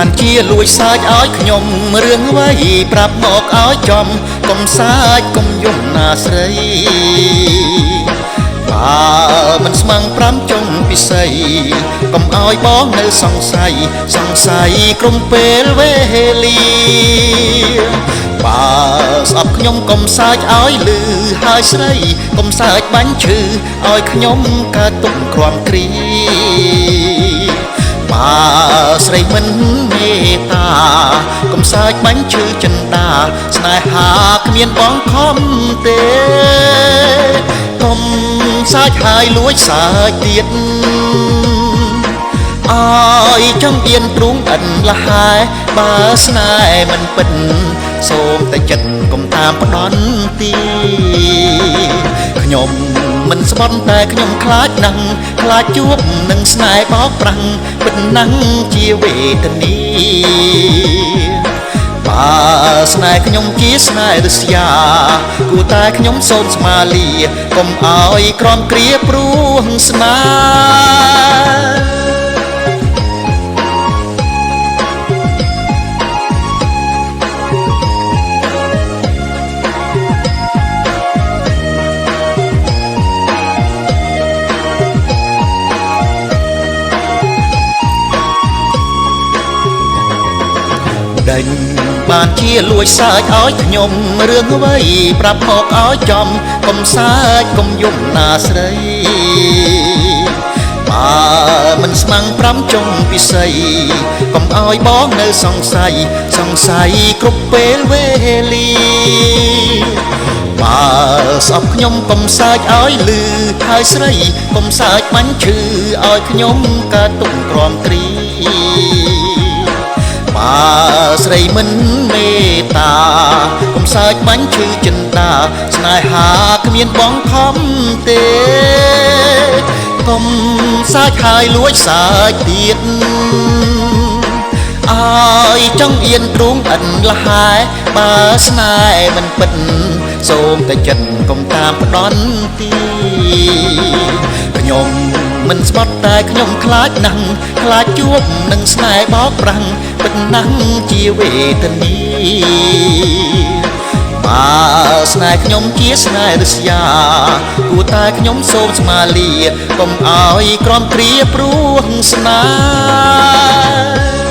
បានជាលួចសាច់ឲ្យខ្ញុំរឿងអ្វីប្រាប់មកឲ្យចំកុំសាច់កុំយំណាស្រីបើមិនស្មឹង5ចុងពិសីកុំឲ្យបងនៅសង្ស័យក្រុមពេលវេលាបើស្អប់ខ្ញុំកុំសាច់ឲ្យលឺហើយស្រីកុំសាច់បាញ់ឈឺឲ្យខ្ញុំកើតទុកគ្រាំគ្រីបើស្រីមិនមេត្តាកុំសាច់បាញ់ឈឺចិនដាស្នេហាគ្មានបងខំទេកុំសាច់ហើយលួចសាច់ទៀតអើយចង់អៀនទ្រូងអិនលហែបើស្នេហ៍មិនពិតសូមតែចិត្តកុំតាមផ្ដន់ទីខ្ញុំមិនស្បន់តែខ្ញុំខ្លាចណាស់ខ្លាចជួបនឹងស្នេហ៍បោកប្រាំងពិតណាស់ជាវេទនាបើស្នេហ៍ខ្ញុំជាស្នេហ៍រស្យាគួរតែខ្ញុំសូមស្មាលាកុំឲ្យក្រំគ្រាព្រោះស្នេហ៍ដេញបានជាលួចសាច់ឲ្យខ្ញុំរឿងអ្វីប្រាប់មកឲ្យចំកុំសាច់កុំយំណាស្រីបើមិនស្មឹង5ចុងពិសីកុំឲ្យបងនៅសង្ស័យគ្រប់ពេលវេលាបើស្អប់ខ្ញុំកុំសាច់ឲ្យលឺហើយស្រីកុំសាច់បាញ់ឈឺឲ្យខ្ញុំកើតទុកគ្រាំគ្រីបើស្រីមិនមេត្តាកុំសាច់បាញ់ឈឺចិនដាស្នេហាគ្មានបងខំទេកុំសាច់ហើយលួចសាច់ទៀតអើយចង់អៀនទ្រូងអិនលហែបើស្នេហ៍មិនពិតសូមតែចិត្តកុំតាមផ្ដន់ទីខ្ញុំមិនស្បត់តែខ្ញុំខ្លាចណាស់ខ្លាចជួបនឹងស្នេហ៍បោកប្រាំងពិតណាស់ជាវេទនាបើស្នេហ៍ខ្ញុំជាស្នេហ៍រស្យាគួរតែខ្ញុំសូមស្មាលាកុំឲ្យក្រំគ្រាព្រោះស្នេហ៍